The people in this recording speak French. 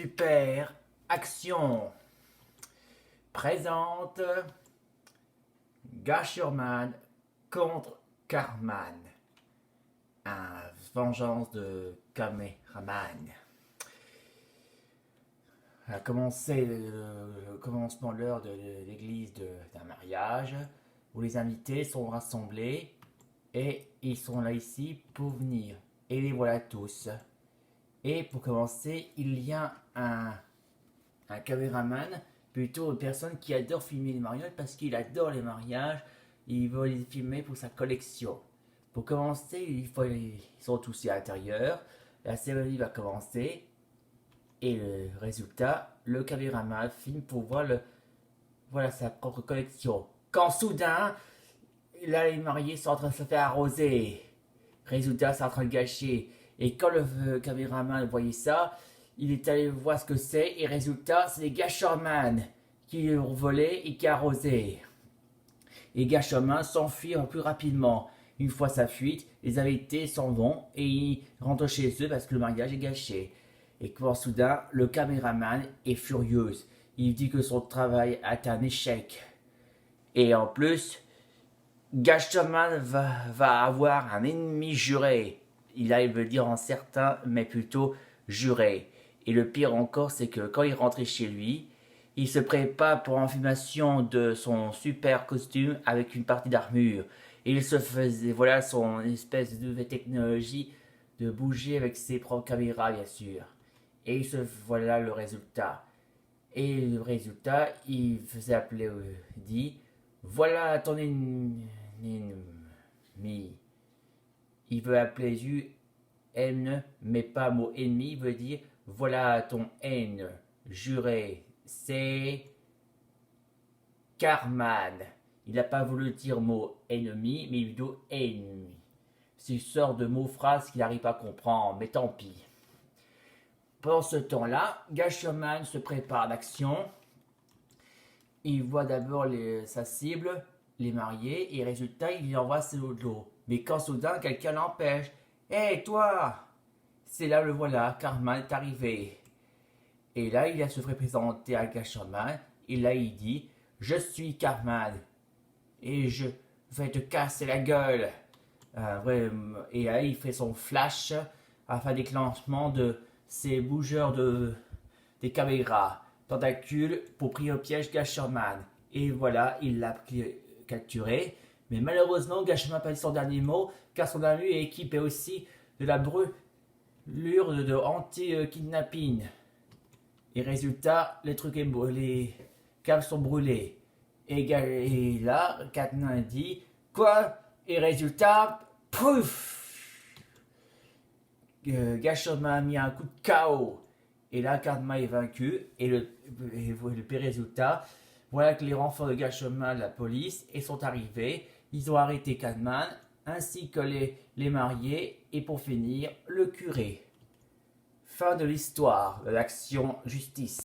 Super Action présente Gasherman contre Carman. Un vengeance de caméraman. A commencé le commencement de l'heure de l'église d'un mariage où les invités sont rassemblés et ils sont là ici pour venir. Et les voilà tous. Et pour commencer, il y a un caméraman, plutôt une personne qui adore filmer les mariages parce qu'il adore les mariages, il veut les filmer pour sa collection. Pour commencer, ils sont tous à l'intérieur, la cérémonie va commencer et le résultat, le caméraman filme pour voir voilà sa propre collection. Quand soudain, là les mariés sont en train de se faire arroser. Résultat, c'est en train de gâcher. Et quand le caméraman voyait ça, il est allé voir ce que c'est. Et résultat, c'est les Gasherman qui ont volé et qui arrosaient. Et Gasherman s'enfuit plus rapidement. Une fois sa fuite, les invités s'en vont et ils rentrent chez eux parce que le mariage est gâché. Et quand soudain, le caméraman est furieux. Il dit que son travail a été un échec. Et en plus, Gasherman va avoir un ennemi juré. Il veut dire en certain, mais plutôt juré. Et le pire encore, c'est que quand il rentrait chez lui, il se prépare pour l'enfumation de son super costume avec une partie d'armure. Et il se faisait, voilà son espèce de nouvelle technologie de bouger avec ses propres caméras, bien sûr. Et voilà le résultat. Et le résultat, il faisait appeler, dit, voilà ton ennemi. Il veut appeler haine, mais pas mot ennemi, il veut dire voilà ton haine juré. C'est Carman. Il n'a pas voulu dire mot ennemi, mais plutôt ennemi. C'est une sorte de mot-phrase qu'il n'arrive pas à comprendre, mais tant pis. Pendant ce temps-là, Gasherman se prépare à l'action. Il voit d'abord sa cible, les mariés, et résultat, il lui envoie ses lots de l'eau. Mais quand soudain, quelqu'un l'empêche. Hé, hey, toi! C'est là, le voilà, Carman est arrivé. Et là, il a se fait présenter à Gasherman, et là, il dit, je suis Carman, et je vais te casser la gueule. Et là, il fait son flash, afin déclenchement de ces bougeurs des caméras. Tentacule pour pris au piège Gasherman. Et voilà, il l'a capturé. Mais malheureusement, Gasherman n'a pas dit son dernier mot, car son ami est équipé aussi de la brûlure de anti-kidnapping. Et résultat, les câbles sont brûlés. Et là, Carman dit, quoi? Et résultat, pouf! Gasherman a mis un coup de KO. Et là, Carman est vaincu. Et le pire résultat, voilà que les renforts de Gasherman, la police, sont arrivés. Ils ont arrêté Carman, ainsi que les mariés, et pour finir, le curé. Fin de l'histoire de l'action justice.